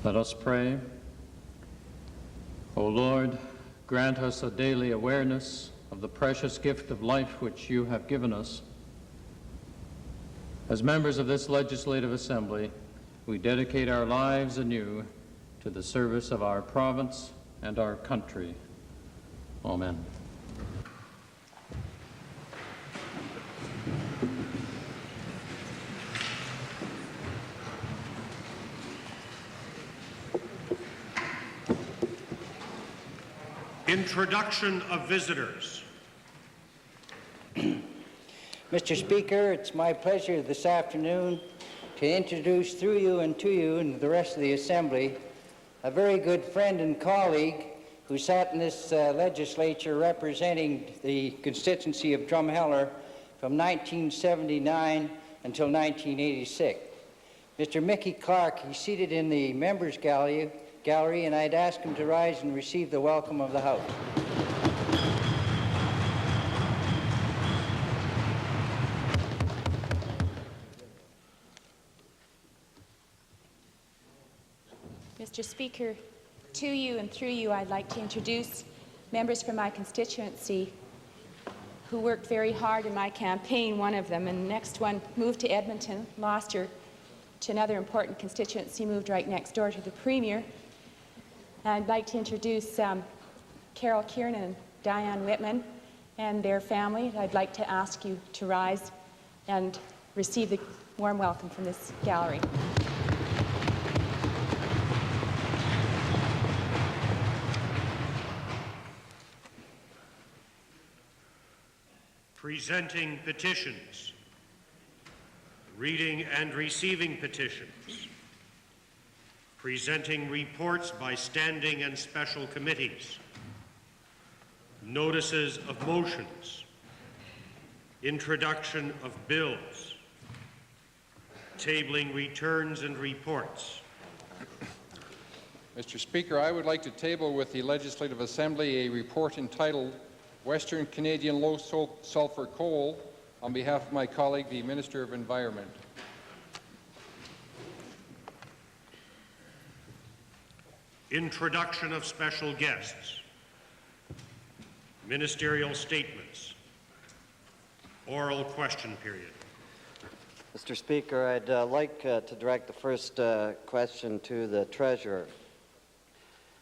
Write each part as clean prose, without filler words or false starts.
Let us pray. O Lord, grant us a daily awareness of the precious gift of life which you have given us. As members of this Legislative Assembly, we dedicate our lives anew to the service of our province and our country. Amen. Introduction of visitors. Mr. Speaker, it's my pleasure this afternoon to introduce through you and to you and the rest of the Assembly a very good friend and colleague who sat in this legislature representing the constituency of Drumheller from 1979 until 1986. Mr. Mickey Clark, he's seated in the members' gallery, and I'd ask him to rise and receive the welcome of the House. Mr. Speaker, to you and through you, I'd like to introduce members from my constituency who worked very hard in my campaign, one of them, and the next one moved to Edmonton, lost her to another important constituency, moved right next door to the Premier. I'd like to introduce Carol Kiernan and Diane Whitman and their family. I'd like to ask you to rise and receive the warm welcome from this gallery. Presenting petitions. Reading and receiving petitions. Presenting reports by standing and special committees. Notices of motions. Introduction of bills. Tabling returns and reports. Mr. Speaker, I would like to table with the Legislative Assembly a report entitled Western Canadian Low Sulphur Coal on behalf of my colleague, the Minister of Environment. Introduction of special guests. Ministerial statements. Oral question period. Mr. Speaker, I'd like to direct the first question to the Treasurer.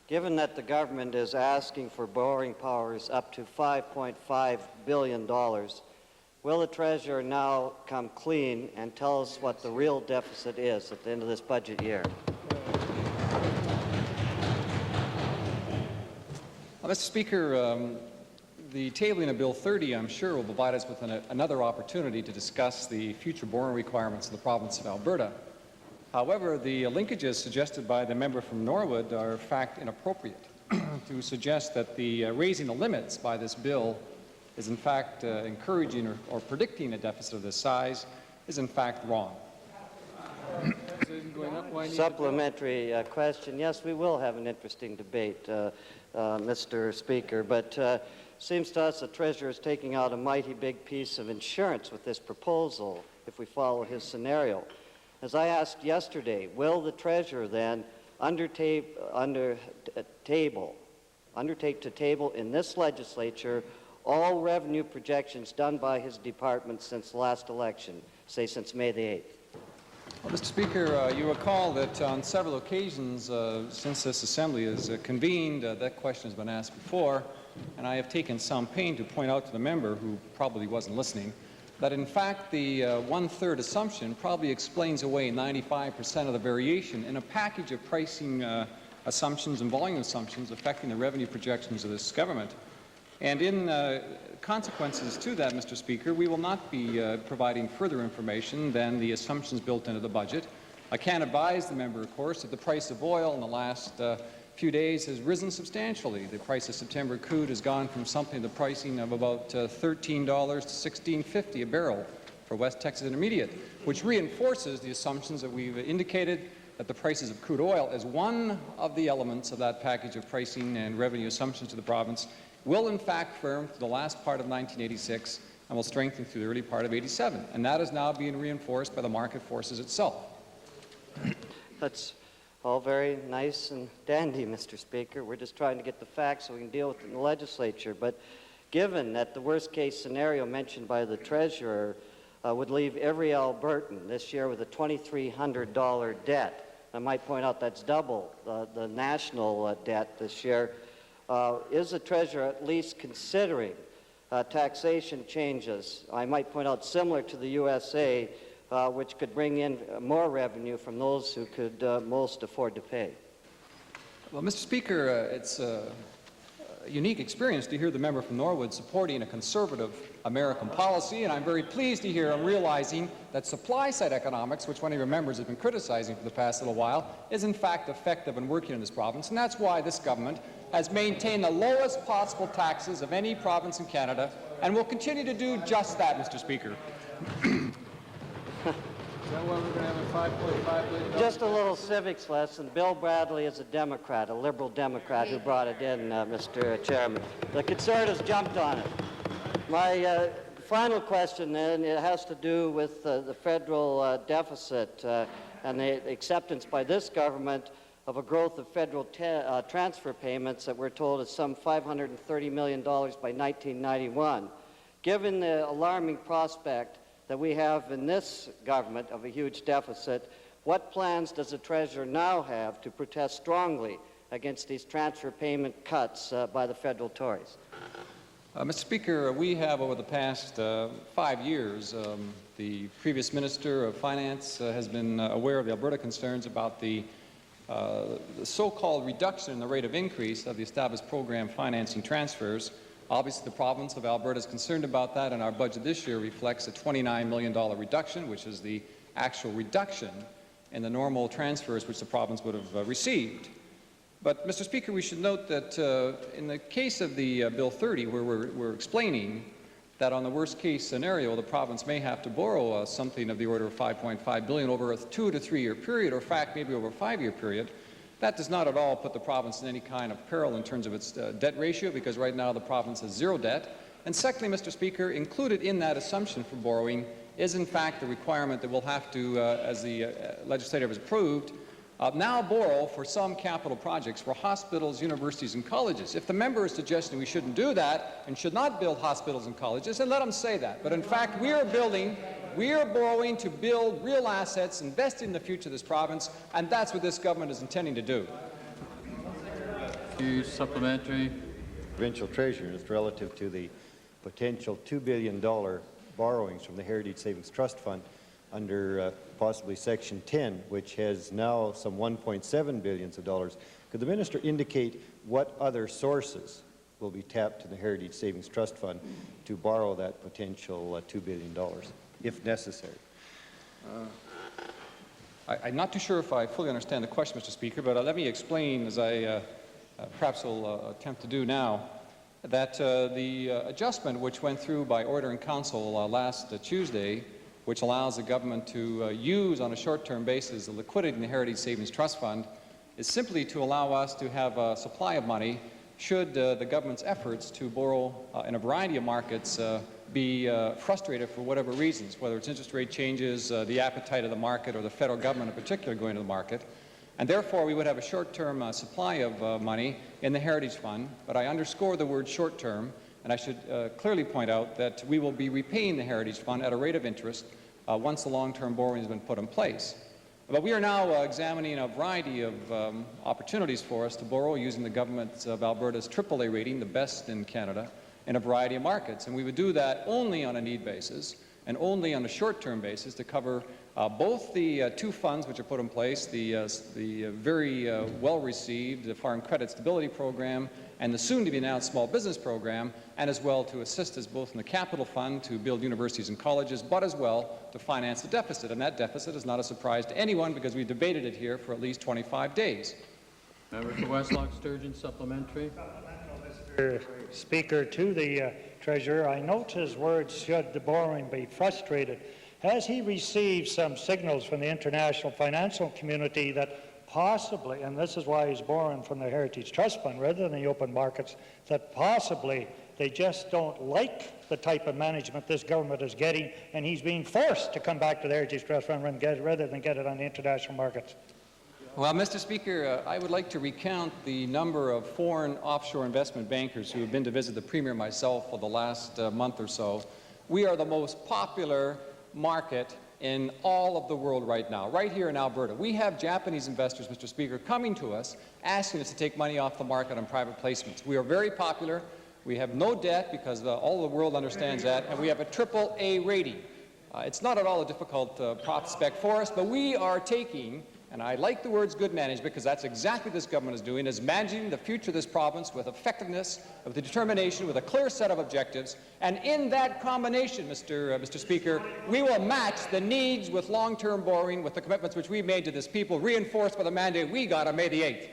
Given that the government is asking for borrowing powers up to $5.5 billion, will the Treasurer now come clean and tell us what the real deficit is at the end of this budget year? Mr. Speaker, the tabling of Bill 30, I'm sure, will provide us with another opportunity to discuss the future borrowing requirements of the province of Alberta. However, the linkages suggested by the member from Norwood are, in fact, inappropriate. To suggest that the raising the limits by this bill is, in fact, encouraging or predicting a deficit of this size is, in fact, wrong. Supplementary question. Yes, we will have an interesting debate, Mr. Speaker, but seems to us the Treasurer is taking out a mighty big piece of insurance with this proposal if we follow his scenario. As I asked yesterday, will the Treasurer then undertake to table in this legislature all revenue projections done by his department since the last election, say since May the 8th? Well, Mr. Speaker, you recall that on several occasions since this Assembly is convened, that question has been asked before, and I have taken some pain to point out to the member who probably wasn't listening that in fact the one-third assumption probably explains away 95% of the variation in a package of pricing assumptions and volume assumptions affecting the revenue projections of this government. And in consequences to that, Mr. Speaker, we will not be providing further information than the assumptions built into the budget. I can advise the member, of course, that the price of oil in the last few days has risen substantially. The price of September crude has gone from something to pricing of about $13 to $16.50 a barrel for West Texas Intermediate, which reinforces the assumptions that we've indicated that the prices of crude oil as one of the elements of that package of pricing and revenue assumptions to the province will in fact firm through the last part of 1986 and will strengthen through the early part of 87. And that is now being reinforced by the market forces itself. That's All very nice and dandy, Mr. Speaker. We're just trying to get the facts so we can deal with it in the legislature. But given that the worst-case scenario mentioned by the Treasurer would leave every Albertan this year with a $2,300 debt, I might point out that's double the national debt this year, is the Treasurer at least considering taxation changes, I might point out similar to the USA, which could bring in more revenue from those who could most afford to pay? Well, Mr. Speaker, it's a unique experience to hear the member from Norwood supporting a conservative American policy, and I'm very pleased to hear him realizing that supply-side economics, which one of your members has been criticizing for the past little while, is in fact effective and working in this province, and that's why this government has maintained the lowest possible taxes of any province in Canada, and will continue to do just that, Mr. Speaker. Just a little civics lesson. Bill Bradley is a Democrat, a liberal Democrat who brought it in, Mr. Chairman. The Conservatives jumped on it. My final question, then, it has to do with the federal deficit and the acceptance by this government of a growth of federal transfer payments that we're told is some $530 million by 1991. Given the alarming prospect that we have in this government of a huge deficit, what plans does the Treasurer now have to protest strongly against these transfer payment cuts by the federal Tories? Mr. Speaker, we have over the past 5 years, the previous Minister of Finance has been aware of the Alberta concerns about the so-called reduction in the rate of increase of the established program financing transfers. Obviously, the province of Alberta is concerned about that, and our budget this year reflects a $29 million reduction, which is the actual reduction in the normal transfers which the province would have received. But, Mr. Speaker, we should note that in the case of the Bill 30, where we're explaining that on the worst-case scenario, the province may have to borrow something of the order of $5.5 billion over a 2 to 3 year period, or in fact, maybe over a 5-year period. That does not at all put the province in any kind of peril in terms of its debt ratio, because right now the province has zero debt. And secondly, Mr. Speaker, included in that assumption for borrowing is in fact the requirement that we'll have to, as the legislature has approved, now borrow for some capital projects for hospitals, universities, and colleges. If the member is suggesting we shouldn't do that and should not build hospitals and colleges, then let him say that. But in fact, we are borrowing to build real assets, invest in the future of this province, and that's what this government is intending to do. Supplementary. Provincial Treasurer, it's relative to the potential $2 billion borrowings from the Heritage Savings Trust Fund under possibly Section 10, which has now some $1.7 billion. Could the minister indicate what other sources will be tapped in the Heritage Savings Trust Fund to borrow that potential $2 billion, if necessary? I'm not too sure if I fully understand the question, Mr. Speaker, but let me explain, as I perhaps will attempt to do now, that the adjustment which went through by order in council last Tuesday, which allows the government to use on a short-term basis the liquidity in the Heritage Savings Trust Fund, is simply to allow us to have a supply of money should the government's efforts to borrow in a variety of markets be frustrated for whatever reasons, whether it's interest rate changes, the appetite of the market, or the federal government in particular going to the market. And therefore, we would have a short-term supply of money in the Heritage Fund, but I underscore the word short-term, and I should clearly point out that we will be repaying the Heritage Fund at a rate of interest once the long-term borrowing has been put in place. But we are now examining a variety of opportunities for us to borrow using the government of Alberta's AAA rating, the best in Canada, in a variety of markets. And we would do that only on a need basis and only on a short-term basis to cover both the two funds which are put in place, the very well-received Foreign Credit Stability Program and the soon-to-be-announced Small Business Program, and as well to assist us both in the Capital Fund to build universities and colleges, but as well to finance the deficit. And that deficit is not a surprise to anyone because we've debated it here for at least 25 days. Member for Westlock Sturgeon, supplementary. Mr. Speaker, to the Treasurer, I note his words, should the borrowing be frustrated. Has he received some signals from the international financial community that possibly, and this is why he's borrowing from the Heritage Trust Fund rather than the open markets, that possibly they just don't like the type of management this government is getting, and he's being forced to come back to the Heritage Trust Fund rather than get it on the international markets? Well, Mr. Speaker, I would like to recount the number of foreign offshore investment bankers who have been to visit the Premier and myself for the last month or so. We are the most popular market in all of the world right now, right here in Alberta. We have Japanese investors, Mr. Speaker, coming to us, asking us to take money off the market on private placements. We are very popular. We have no debt because all the world understands that, and we have a AAA rating. It's not at all a difficult prospect for us, but we are taking, and I like the words good management because that's exactly what this government is doing, is managing the future of this province with effectiveness, with determination, with a clear set of objectives. And in that combination, Mr. Speaker, we will match the needs with long-term borrowing with the commitments which we've made to this people, reinforced by the mandate we got on May the 8th.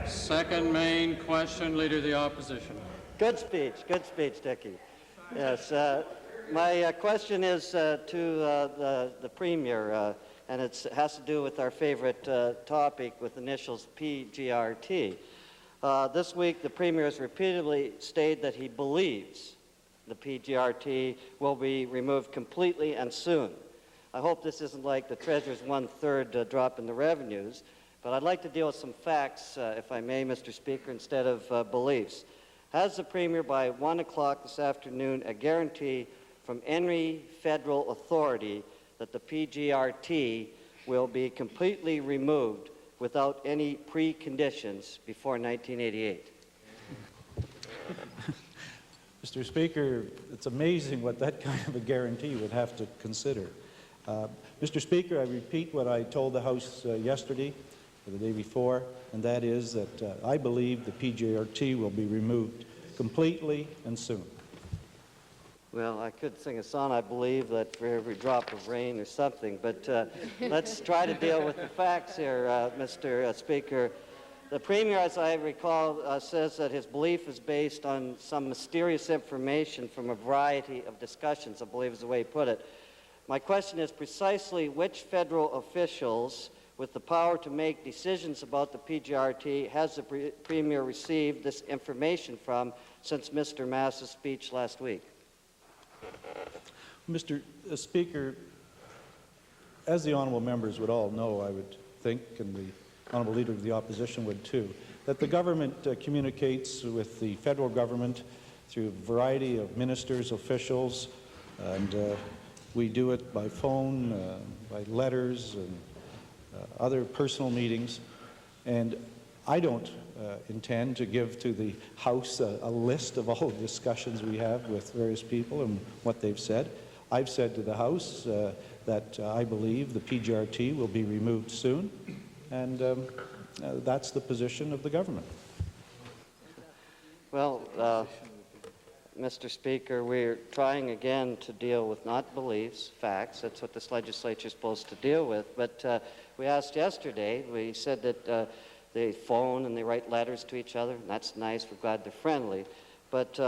Second main question, Leader of the Opposition. Good speech, Dickie. Yes, my question is to the Premier, and it has to do with our favorite topic with initials PGRT. This week, the Premier has repeatedly stated that he believes the PGRT will be removed completely and soon. I hope this isn't like the Treasurer's one-third drop in the revenues, but I'd like to deal with some facts, if I may, Mr. Speaker, instead of beliefs. Has the Premier, by 1 o'clock this afternoon, a guarantee from any federal authority that the PGRT will be completely removed without any preconditions before 1988? Mr. Speaker, it's amazing what that kind of a guarantee would have to consider. Mr. Speaker, I repeat what I told the House yesterday or the day before, and that is that I believe the PGRT will be removed completely and soon. Well, I could sing a song, I believe, that for every drop of rain or something, but let's try to deal with the facts here, Mr. Speaker. The Premier, as I recall, says that his belief is based on some mysterious information from a variety of discussions, I believe is the way he put it. My question is precisely which federal officials with the power to make decisions about the PGRT has the Premier received this information from since Mr. Mass's speech last week? Mr. Speaker, as the honourable members would all know, I would think, and the honourable Leader of the Opposition would too, that the government communicates with the federal government through a variety of ministers, officials, and we do it by phone, by letters, and other personal meetings. And I don't intend to give to the House a list of all the discussions we have with various people and what they've said. I've said to the House that I believe the PGRT will be removed soon, and that's the position of the government. Well, Mr. Speaker, we're trying again to deal with not beliefs, facts. That's what this legislature is supposed to deal with. But we asked yesterday, we said that they phone and they write letters to each other, and that's nice. We're glad they're friendly. But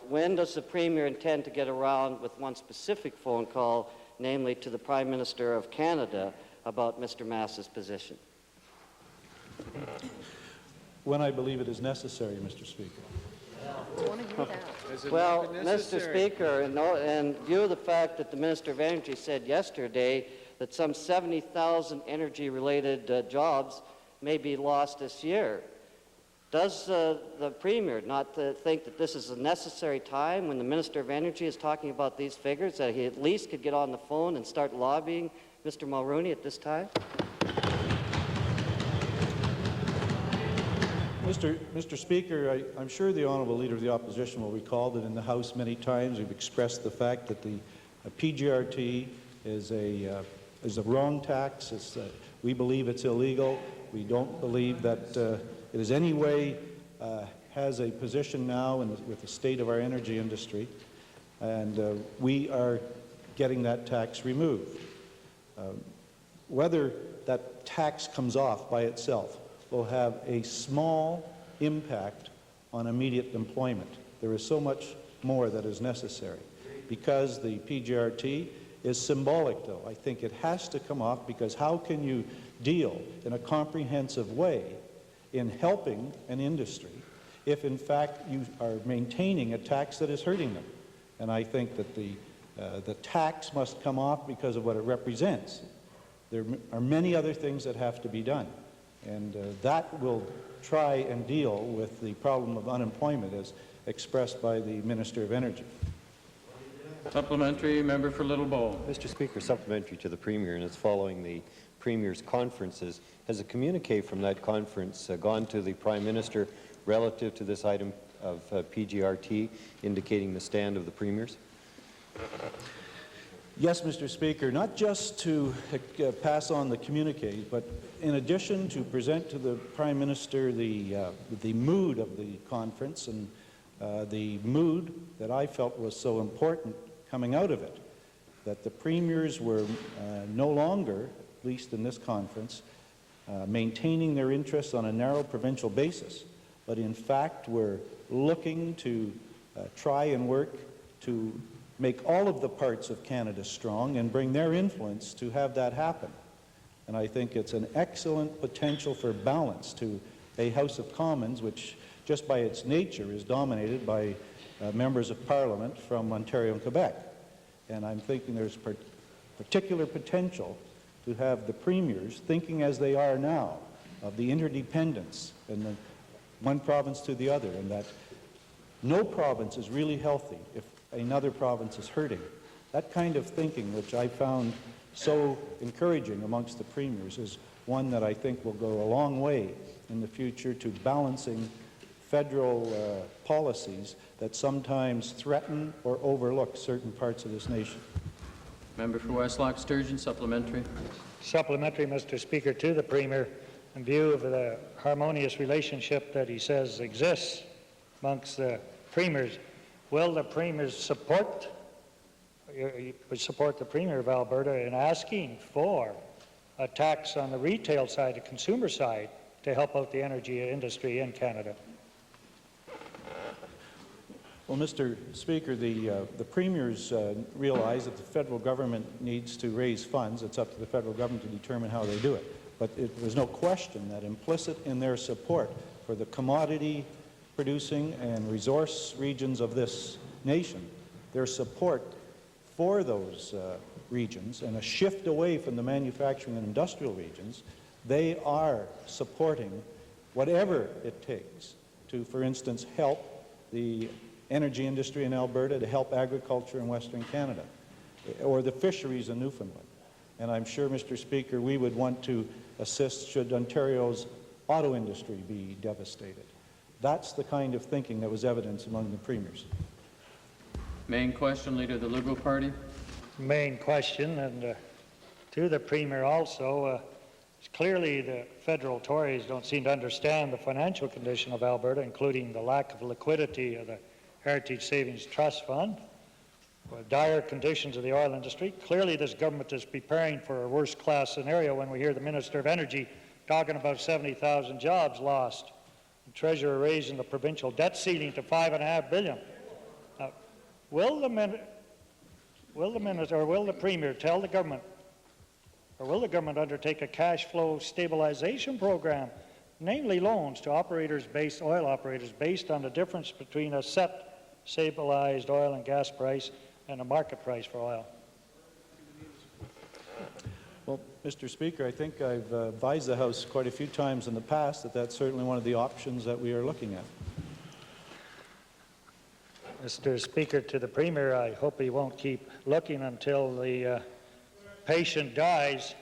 when does the Premier intend to get around with one specific phone call, namely to the Prime Minister of Canada, about Mr. Mass's position? When I believe it is necessary, Mr. Speaker. Well, Mr. Speaker, in view of the fact that the Minister of Energy said yesterday that some 70,000 energy-related jobs may be lost this year, does the Premier not think that this is a necessary time when the Minister of Energy is talking about these figures, that he at least could get on the phone and start lobbying Mr. Mulroney at this time? Mr. Speaker, I'm sure the Honourable Leader of the Opposition will recall that in the House many times we've expressed the fact that the PGRT is a wrong tax. We believe it's illegal. We don't believe that it is any way has a position now with the state of our energy industry, and we are getting that tax removed. Whether that tax comes off by itself will have a small impact on immediate employment. There is so much more that is necessary. Because the PGRT is symbolic, though, I think it has to come off, because how can you deal in a comprehensive way in helping an industry if, in fact, you are maintaining a tax that is hurting them? And I think that the The tax must come off because of what it represents. There are many other things that have to be done, and that will try and deal with the problem of unemployment as expressed by the Minister of Energy. Supplementary, member for Little Bow. Mr. Speaker, supplementary to the Premier, and it's following the Premier's conferences. Has a communique from that conference gone to the Prime Minister relative to this item of PGRT, indicating the stand of the Premiers? Yes, Mr. Speaker, not just to pass on the communique, but in addition to present to the Prime Minister the mood of the conference and the mood that I felt was so important coming out of it, that the Premiers were no longer, at least in this conference, maintaining their interests on a narrow provincial basis, but in fact were looking to try and work to make all of the parts of Canada strong and bring their influence to have that happen. And I think it's an excellent potential for balance to a House of Commons, which just by its nature is dominated by members of Parliament from Ontario and Quebec. And I'm thinking there's particular potential to have the Premiers thinking as they are now of the interdependence and the one province to the other, and that no province is really healthy if another province is hurting. That kind of thinking, which I found so encouraging amongst the Premiers, is one that I think will go a long way in the future to balancing federal policies that sometimes threaten or overlook certain parts of this nation. Member for Westlock Sturgeon, supplementary. Supplementary, Mr. Speaker, to the Premier, in view of the harmonious relationship that he says exists amongst the Premiers, will the Premiers support the Premier of Alberta in asking for a tax on the retail side, the consumer side, to help out the energy industry in Canada? Well, Mr. Speaker, the Premiers realize that the federal government needs to raise funds. It's up to the federal government to determine how they do it. But there's no question that implicit in their support for the commodity producing and resource regions of this nation, their support for those regions and a shift away from the manufacturing and industrial regions, they are supporting whatever it takes to, for instance, help the energy industry in Alberta, to help agriculture in Western Canada, or the fisheries in Newfoundland. And I'm sure, Mr. Speaker, we would want to assist should Ontario's auto industry be devastated. That's the kind of thinking that was evident among the Premiers. Main question, Leader of the Liberal Party. Main question, and to the Premier also, clearly the federal Tories don't seem to understand the financial condition of Alberta, including the lack of liquidity of the Heritage Savings Trust Fund, dire conditions of the oil industry. Clearly this government is preparing for a worst-class scenario when we hear the Minister of Energy talking about 70,000 jobs lost, the Treasurer raising the provincial debt ceiling to $5.5 billion. Now, will the Premier tell the government, or will the government undertake a cash flow stabilization program, namely loans to oil operators based on the difference between a set stabilized oil and gas price and a market price for oil? Well, Mr. Speaker, I think I've advised the House quite a few times in the past that that's certainly one of the options that we are looking at. Mr. Speaker, to the Premier, I hope he won't keep looking until the patient dies.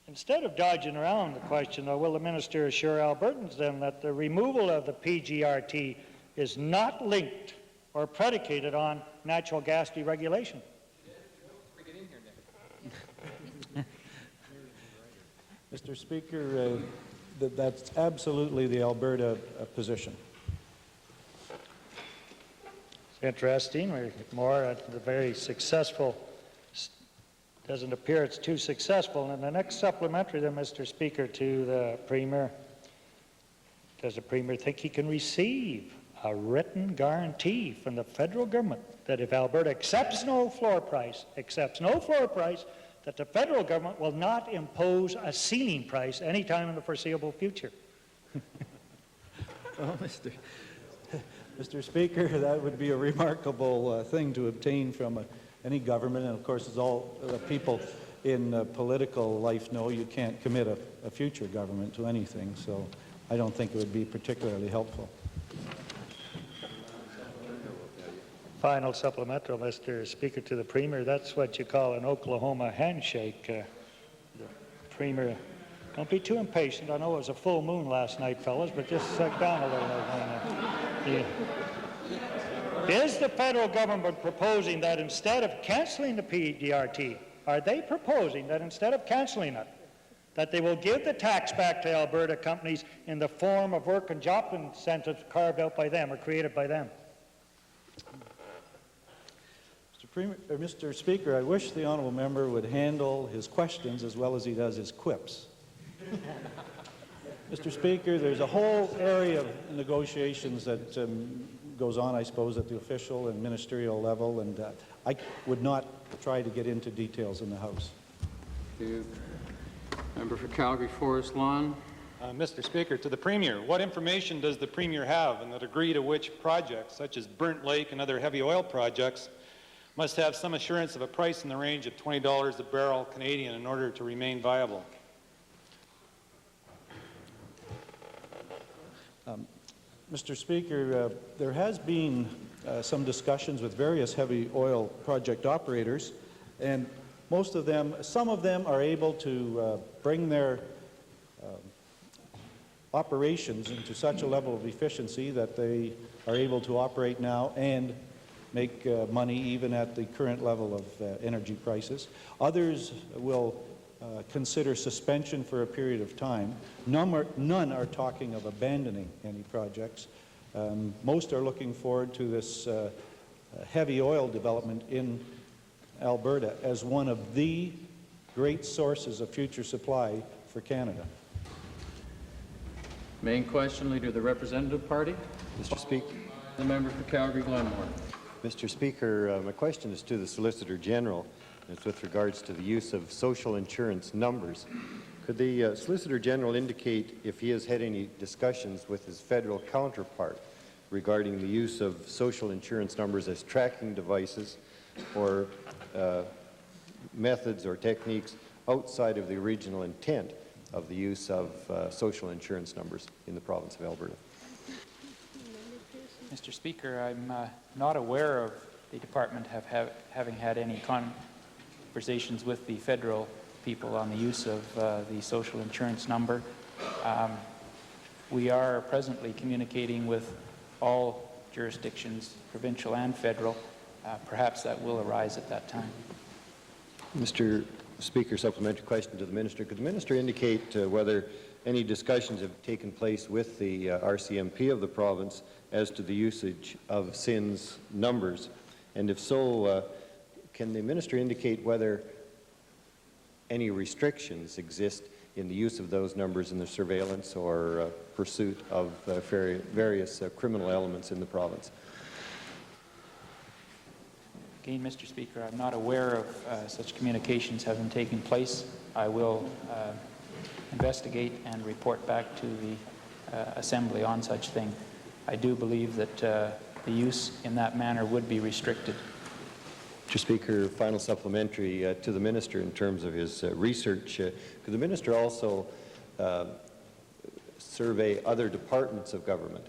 Instead of dodging around the question, though, will the Minister assure Albertans then that the removal of the PGRT is not linked or predicated on natural gas deregulation? Mr. Speaker, that's absolutely the Alberta position. It's interesting. We're more at the very successful. Doesn't appear it's too successful. And the next supplementary then, Mr. Speaker, to the Premier. Does the Premier think he can receive a written guarantee from the federal government that if Alberta accepts no floor price, that the federal government will not impose a ceiling price anytime in the foreseeable future? Well, Mr. Speaker, that would be a remarkable thing to obtain from any government, and of course, as all people in political life know, you can't commit a future government to anything, so I don't think it would be particularly helpful. Final supplemental, Mr. Speaker, to the Premier. That's what you call an Oklahoma handshake. The Premier, don't be too impatient. I know it was a full moon last night, fellas, but just sit down a little. Is the federal government proposing that instead of cancelling the PDRT, are they proposing that instead of cancelling it, that they will give the tax back to Alberta companies in the form of work and job incentives carved out by them or created by them? Mr. Speaker, I wish the honourable member would handle his questions as well as he does his quips. Mr. Speaker, there's a whole area of negotiations that goes on, I suppose, at the official and ministerial level, and I would not try to get into details in the House. Thank you. Member for Calgary Forest Lawn. Mr. Speaker, to the Premier, what information does the Premier have on the degree to which projects, such as Burnt Lake and other heavy oil projects, must have some assurance of a price in the range of $20 a barrel Canadian in order to remain viable? Mr. Speaker, there has been some discussions with various heavy oil project operators, and some of them are able to bring their operations into such a level of efficiency that they are able to operate now and make money even at the current level of energy prices. Others will consider suspension for a period of time. None are talking of abandoning any projects. Most are looking forward to this heavy oil development in Alberta as one of the great sources of future supply for Canada. Main question, Leader of the Representative Party. Mr. Speaker. The member for Calgary Glenmore. Mr. Speaker, my question is to the Solicitor General. It's with regards to the use of social insurance numbers. Could the Solicitor General indicate if he has had any discussions with his federal counterpart regarding the use of social insurance numbers as tracking devices or methods or techniques outside of the original intent of the use of social insurance numbers in the province of Alberta? Mr. Speaker, I'm not aware of the department having had any conversations with the federal people on the use of the social insurance number. We are presently communicating with all jurisdictions, provincial and federal. Perhaps that will arise at that time. Mr. Speaker, supplementary question to the Minister. Could the Minister indicate whether any discussions have taken place with the RCMP of the province as to the usage of SIN's numbers? And if so, can the Minister indicate whether any restrictions exist in the use of those numbers in the surveillance or pursuit of various criminal elements in the province? Again, Mr. Speaker, I'm not aware of such communications having taken place. I will investigate and report back to the Assembly on such thing. I do believe that the use in that manner would be restricted. Mr. Speaker, final supplementary to the Minister in terms of his research. Could the Minister also survey other departments of government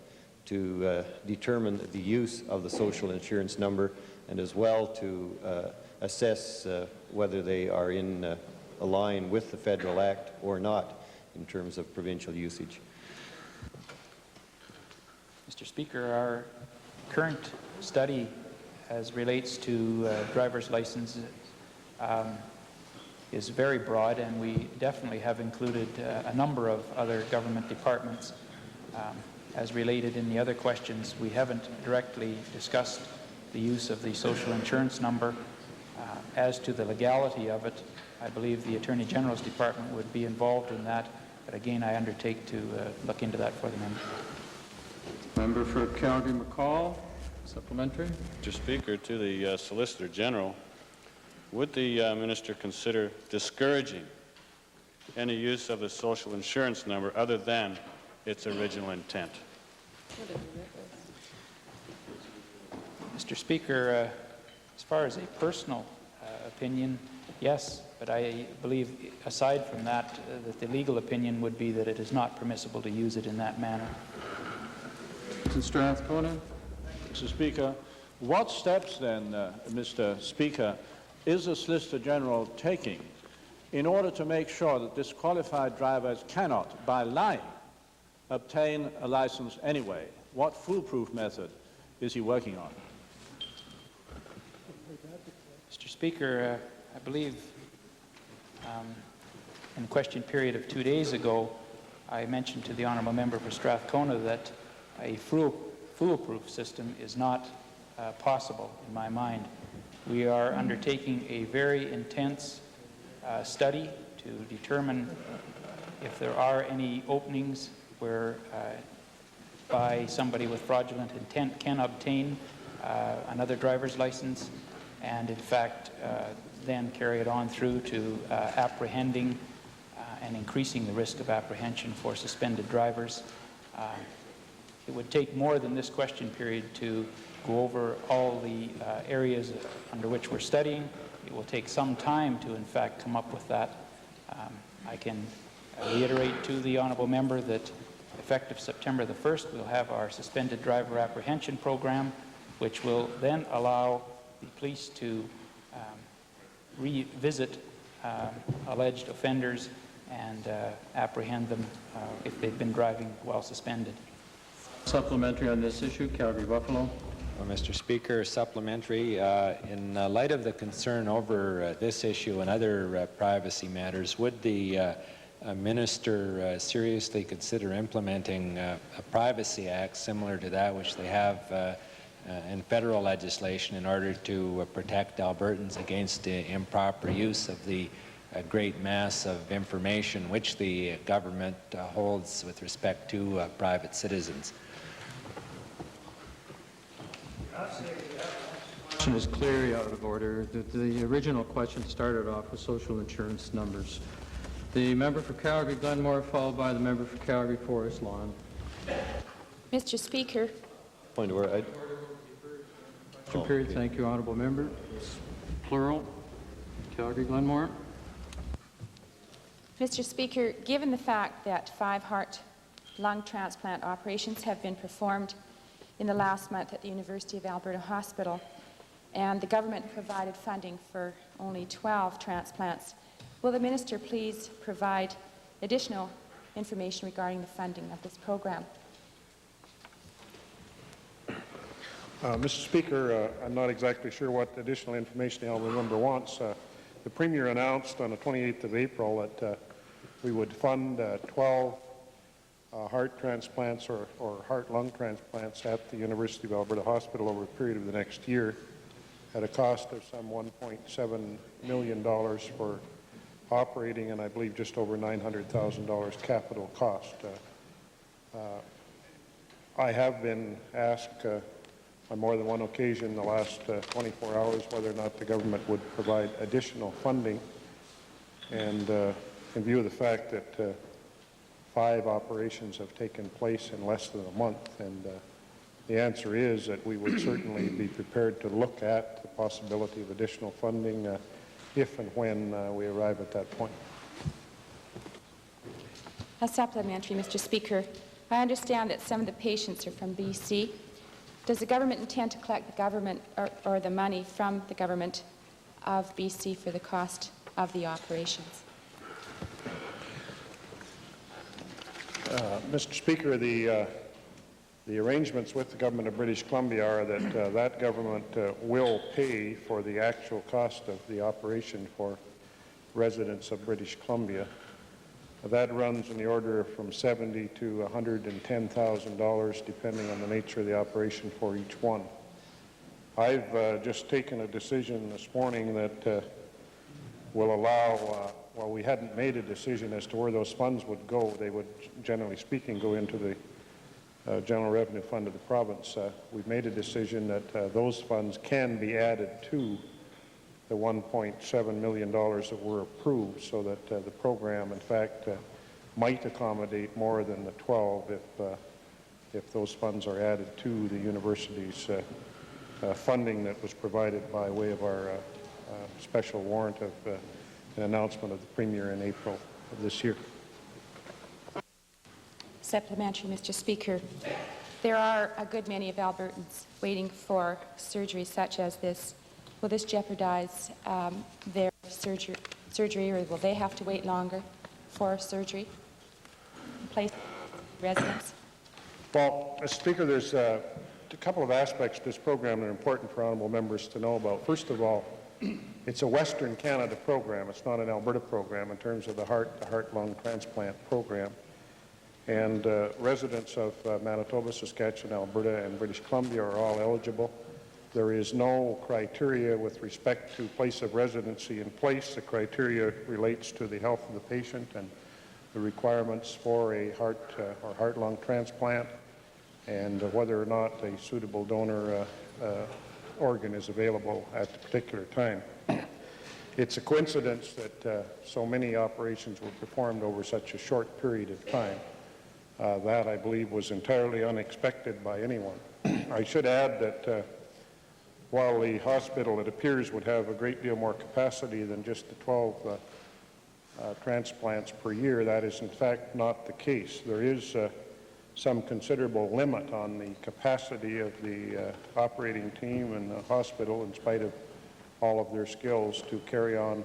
to determine the use of the social insurance number and as well to assess whether they are in a line with the Federal Act or not in terms of provincial usage? Mr. Speaker, our current study as relates to driver's license is very broad, and we definitely have included a number of other government departments. As related in the other questions, we haven't directly discussed the use of the social insurance number. As to the legality of it, I believe the Attorney General's Department would be involved in that, but again, I undertake to look into that for the member. Member for Calgary McCall, supplementary. Mr. Speaker, to the Solicitor General, would the Minister consider discouraging any use of the social insurance number other than its original intent? Mr. Speaker, as far as a personal opinion, yes, but I believe, aside from that, that the legal opinion would be that it is not permissible to use it in that manner. Mr. Strathcona. Mr. Speaker, what steps then, Mr. Speaker, is the Solicitor General taking in order to make sure that disqualified drivers cannot, by lying, obtain a license anyway? What foolproof method is he working on? Mr. Speaker, I believe in the question period of 2 days ago, I mentioned to the honourable member for Strathcona that a foolproof system is not possible in my mind. We are undertaking a very intense study to determine if there are any openings where by somebody with fraudulent intent can obtain another driver's license, and in fact then carry it on through to apprehending and increasing the risk of apprehension for suspended drivers. It would take more than this question period to go over all the areas under which we're studying. It will take some time to, in fact, come up with that. I can reiterate to the honourable member that effective September the 1st, we'll have our suspended driver apprehension program, which will then allow the police to revisit alleged offenders and apprehend them if they've been driving while suspended. Supplementary on this issue, Calgary-Buffalo. Well, Mr. Speaker, supplementary. In light of the concern over this issue and other privacy matters, would the Minister seriously consider implementing a Privacy Act similar to that which they have in federal legislation in order to protect Albertans against improper use of the great mass of information which the government holds with respect to private citizens? The question is clearly out of order. The original question started off with social insurance numbers. The member for Calgary-Glenmore, followed by the member for Calgary-Forest Lawn. Mr. Speaker. Point of order. Period. Thank you, honourable member. It's plural. Calgary-Glenmore. Mr. Speaker, given the fact that 5 heart lung transplant operations have been performed in the last month at the University of Alberta Hospital, and the government provided funding for only 12 transplants, will the minister please provide additional information regarding the funding of this program? Mr. Speaker, I'm not exactly sure what additional information the honourable member wants. The Premier announced on the 28th of April that we would fund 12 heart transplants or heart-lung transplants at the University of Alberta Hospital over a period of the next year at a cost of some $1.7 million for operating and I believe just over $900,000 capital cost. I have been asked on more than one occasion in the last 24 hours whether or not the government would provide additional funding, and in view of the fact that 5 operations have taken place in less than a month, and the answer is that we would certainly be prepared to look at the possibility of additional funding if and when we arrive at that point. A supplementary, Mr. Speaker. I understand that some of the patients are from BC. Does the government intend to collect the government or the money from the government of BC for the cost of the operations? Mr. Speaker, the arrangements with the government of British Columbia are that that government will pay for the actual cost of the operation for residents of British Columbia. That runs in the order from $70,000 to $110,000 depending on the nature of the operation for each one. I've just taken a decision this morning that will allow, well, we hadn't made a decision as to where those funds would go. They would, generally speaking, go into the General Revenue Fund of the province. We've made a decision that those funds can be added to the $1.7 million that were approved, so that the program, in fact, might accommodate more than the 12 if those funds are added to the university's funding that was provided by way of our special warrant of an announcement of the Premier in April of this year. Supplementary, Mr. Speaker. There are a good many of Albertans waiting for surgery such as this. Will this jeopardize their surgery, or will they have to wait longer for surgery in place of residence? Well, Mr. Speaker, there's a couple of aspects to this program that are important for honourable members to know about. First of all, it's a Western Canada program. It's not an Alberta program in terms of the heart-lung transplant program. And residents of Manitoba, Saskatchewan, Alberta, and British Columbia are all eligible. There is no criteria with respect to place of residency in place. The criteria relates to the health of the patient and the requirements for a heart or heart-lung transplant, and whether or not a suitable donor organ is available at the particular time. It's a coincidence that so many operations were performed over such a short period of time. That, I believe, was entirely unexpected by anyone. I should add that while the hospital, it appears, would have a great deal more capacity than just the 12 transplants per year, that is in fact not the case. There is some considerable limit on the capacity of the operating team and the hospital, in spite of all of their skills, to carry on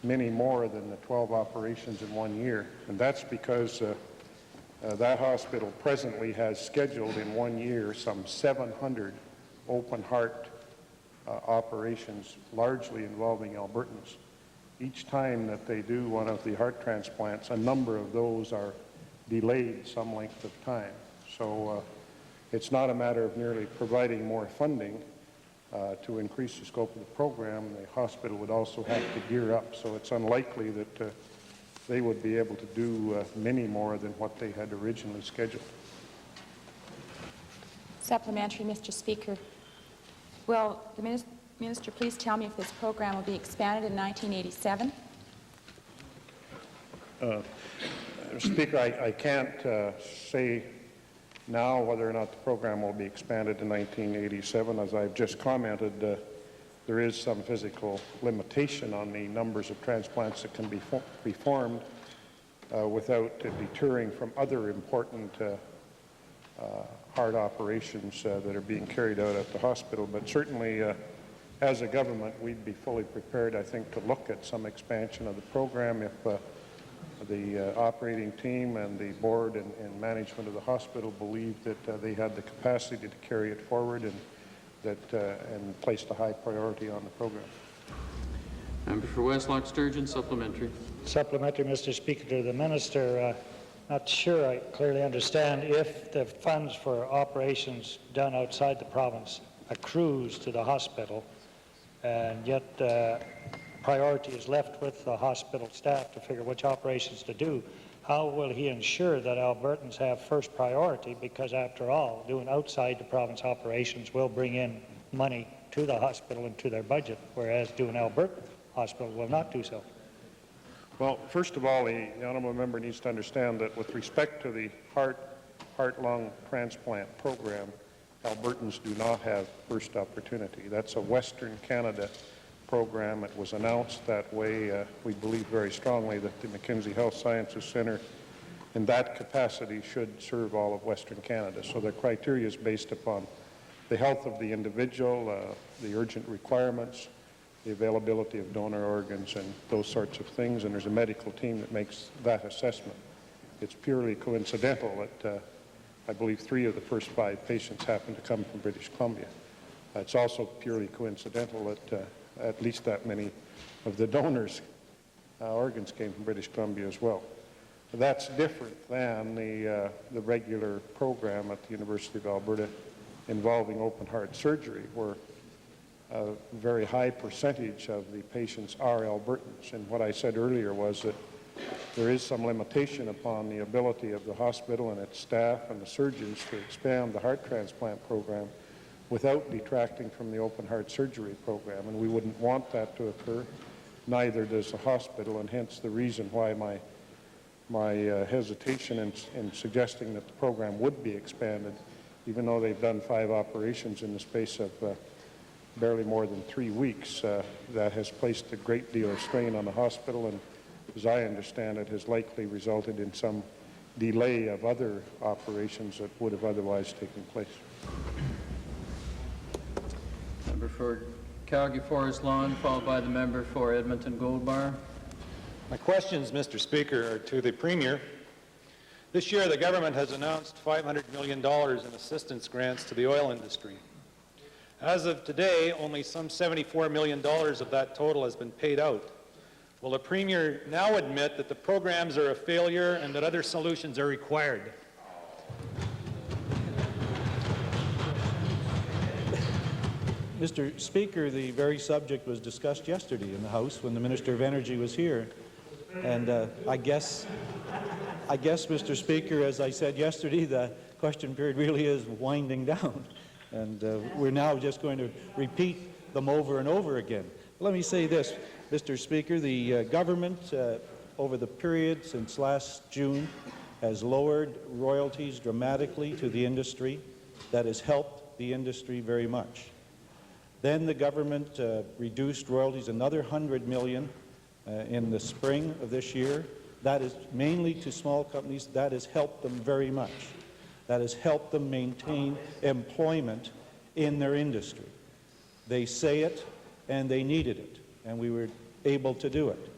many more than the 12 operations in 1 year. And that's because that hospital presently has scheduled in 1 year some 700 open heart operations, largely involving Albertans. Each time that they do one of the heart transplants, a number of those are delayed some length of time. So it's not a matter of merely providing more funding to increase the scope of the program. The hospital would also have to gear up, so it's unlikely that they would be able to do many more than what they had originally scheduled. Supplementary, Mr. Speaker. Will the Minister please tell me if this program will be expanded in 1987? Mr. Speaker, I can't say now whether or not the program will be expanded in 1987. As I've just commented, there is some physical limitation on the numbers of transplants that can be performed without deterring from other important heart operations that are being carried out at the hospital. But certainly, as a government, we'd be fully prepared, I think, to look at some expansion of the program if the operating team and the board and management of the hospital believed that they had the capacity to carry it forward and placed a high priority on the program. Member for Westlock Sturgeon, supplementary. Supplementary, Mr. Speaker, to the Minister. Not sure I clearly understand if the funds for operations done outside the province accrues to the hospital, and yet priority is left with the hospital staff to figure which operations to do. How will he ensure that Albertans have first priority? Because after all, doing outside the province operations will bring in money to the hospital and to their budget, whereas doing Alberta hospital will not do so. Well, first of all, the honourable member needs to understand that with respect to the heart-lung transplant program, Albertans do not have first opportunity. That's a Western Canada program. It was announced that way. We believe very strongly that the Mackenzie Health Sciences Centre in that capacity should serve all of Western Canada. So the criteria is based upon the health of the individual, the urgent requirements, the availability of donor organs, and those sorts of things, and there's a medical team that makes that assessment. It's purely coincidental that I believe 3 of the first 5 patients happen to come from British Columbia. It's also purely coincidental that at least that many of the donors' organs came from British Columbia as well. That's different than the regular program at the University of Alberta involving open heart surgery, where a very high percentage of the patients are Albertans. And what I said earlier was that there is some limitation upon the ability of the hospital and its staff and the surgeons to expand the heart transplant program without detracting from the open heart surgery program. And we wouldn't want that to occur. Neither does the hospital, and hence the reason why my hesitation in suggesting that the program would be expanded, even though they've done 5 operations in the space of barely more than 3 weeks. That has placed a great deal of strain on the hospital, and as I understand it, has likely resulted in some delay of other operations that would have otherwise taken place. Member for Calgary Forest Lawn, followed by the member for Edmonton Gold Bar. My questions, Mr. Speaker, are to the Premier. This year, the government has announced $500 million in assistance grants to the oil industry. As of today, only some $74 million of that total has been paid out. Will the Premier now admit that the programs are a failure and that other solutions are required? Mr. Speaker, the very subject was discussed yesterday in the House when the Minister of Energy was here. And I guess, Mr. Speaker, as I said yesterday, the question period really is winding down. And we're now just going to repeat them over and over again. Let me say this, Mr. Speaker, the government over the period since last June has lowered royalties dramatically to the industry. That has helped the industry very much. Then the government reduced royalties another $100 million in the spring of this year. That is mainly to small companies. That has helped them very much. That has helped them maintain employment in their industry. They say it, and they needed it, and we were able to do it.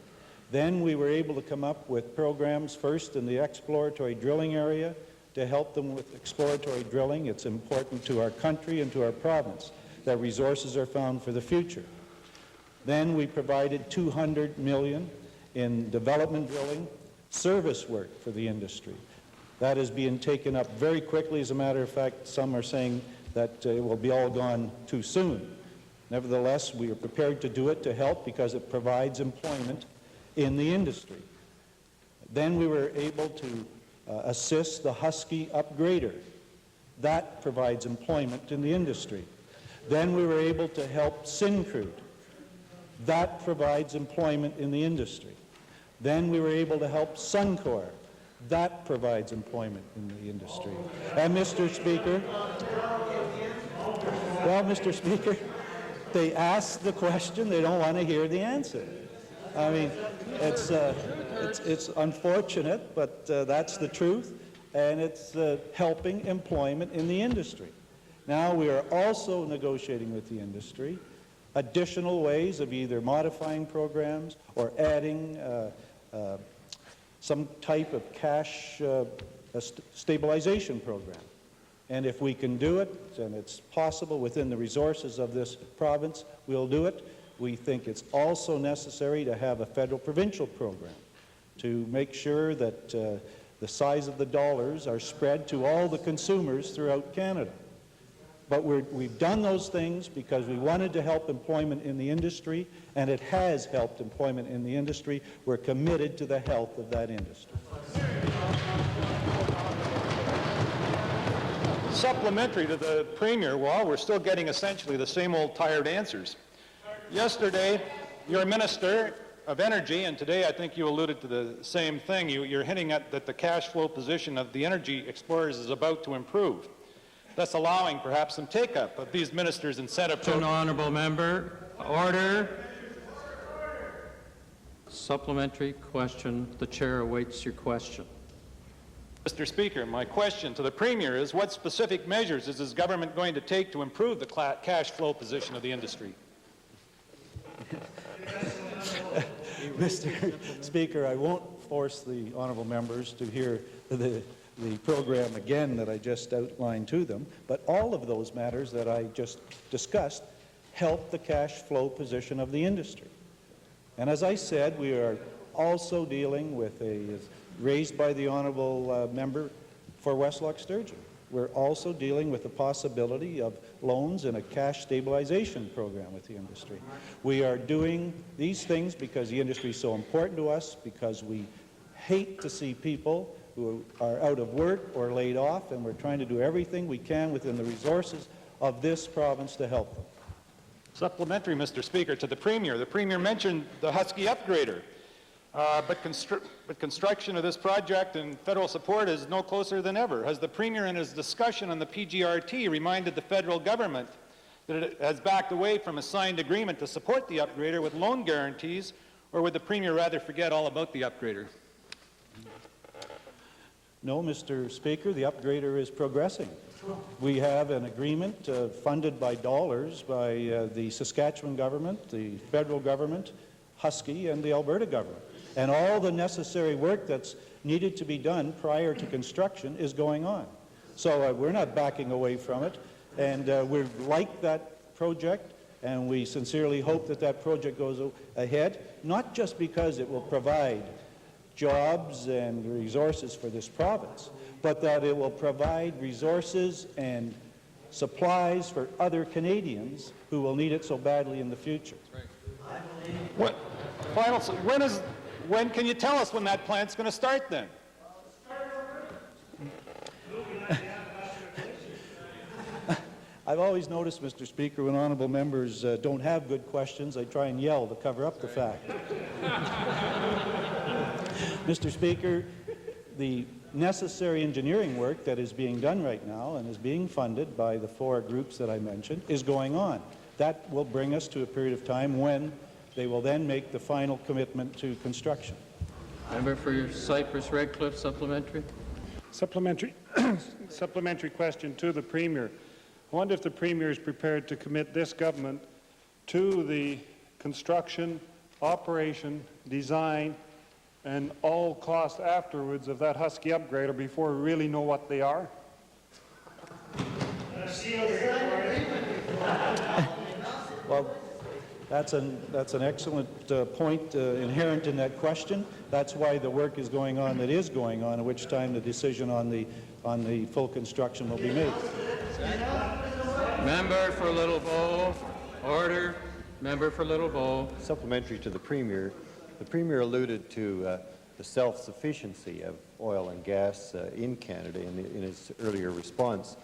Then we were able to come up with programs, first in the exploratory drilling area, to help them with exploratory drilling. It's important to our country and to our province that resources are found for the future. Then we provided $200 million in development drilling, service work for the industry. That is being taken up very quickly. As a matter of fact, some are saying that it will be all gone too soon. Nevertheless, we are prepared to do it to help because it provides employment in the industry. Then we were able to assist the Husky upgrader. That provides employment in the industry. Then we were able to help Syncrude. That provides employment in the industry. Then we were able to help Suncor. That provides employment in the industry. And Mr. Speaker, well, Mr. Speaker, they ask the question, they don't want to hear the answer. I mean, it's unfortunate, but that's the truth, and it's helping employment in the industry. Now we are also negotiating with the industry additional ways of either modifying programs or adding some type of cash stabilization program. And if we can do it, and it's possible within the resources of this province, we'll do it. We think it's also necessary to have a federal-provincial program to make sure that the size of the dollars are spread to all the consumers throughout Canada. But we've done those things because we wanted to help employment in the industry, and it has helped employment in the industry. We're committed to the health of that industry. Supplementary to the Premier, well, we're still getting essentially the same old tired answers. Yesterday, your Minister of Energy, and today I think you alluded to the same thing, you're hinting at that the cash flow position of the energy explorers is about to improve, thus allowing perhaps some take-up of these ministers' incentive programs. Honourable member, order. Supplementary question. The chair awaits your question. Mr. Speaker, my question to the Premier is what specific measures is his government going to take to improve the cash flow position of the industry? Mr. Speaker, I won't force the honourable members to hear the program again that I just outlined to them, but all of those matters that I just discussed help the cash flow position of the industry. And as I said, we are also dealing with raised by the honourable member for West Loch Sturgeon. We're also dealing with the possibility of loans and a cash stabilization program with the industry. We are doing these things because the industry is so important to us, because we hate to see people who are out of work or laid off, and we're trying to do everything we can within the resources of this province to help them. Supplementary, Mr. Speaker, to the Premier. The Premier mentioned the Husky upgrader. But construction of this project and federal support is no closer than ever. Has the Premier in his discussion on the PGRT reminded the federal government that it has backed away from a signed agreement to support the upgrader with loan guarantees, or would the Premier rather forget all about the upgrader? No, Mr. Speaker, the upgrader is progressing. We have an agreement funded by dollars by the Saskatchewan government, the federal government, Husky, and the Alberta government. And all the necessary work that's needed to be done prior to construction is going on. So we're not backing away from it, and we like that project, and we sincerely hope that that project goes ahead, not just because it will provide jobs and resources for this province, but that it will provide resources and supplies for other Canadians who will need it so badly in the future. When can you tell us when that plant's going to start then? I've always noticed, Mr. Speaker, when honourable members don't have good questions, I try and yell to cover up the fact. Mr. Speaker, the necessary engineering work that is being done right now and is being funded by the 4 groups that I mentioned is going on. That will bring us to a period of time when they will then make the final commitment to construction. Member for Cypress Red Cliff, supplementary. Supplementary question to the Premier. I wonder if the Premier is prepared to commit this government to the construction, operation, design, and all cost afterwards of that Husky upgrader before we really know what they are? Well, that's an excellent point inherent in that question. That's why the work is going on that is going on, at which time the decision on the full construction will be made. Member for Little Bow. Order. Member for Little Bow. Supplementary to the Premier. The Premier alluded to the self-sufficiency of oil and gas in Canada in his earlier response.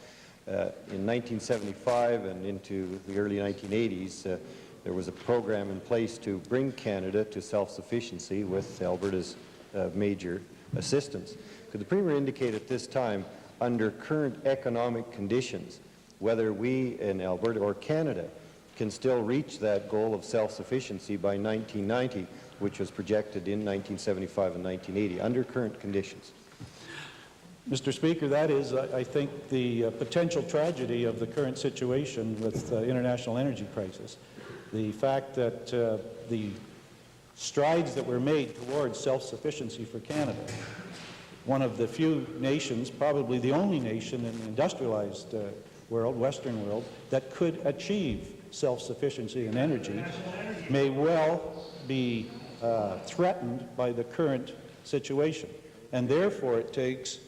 In 1975 and into the early 1980s, there was a program in place to bring Canada to self-sufficiency with Alberta's major assistance. Could the Premier indicate at this time, under current economic conditions, whether we in Alberta or Canada can still reach that goal of self-sufficiency by 1990, which was projected in 1975 and 1980, under current conditions? Mr. Speaker, that is, I think, the potential tragedy of the current situation with the international energy crisis. The fact that the strides that were made towards self-sufficiency for Canada, one of the few nations, probably the only nation in the industrialized world, Western world, that could achieve self-sufficiency in energy, may well be threatened by the current situation. And therefore, it takes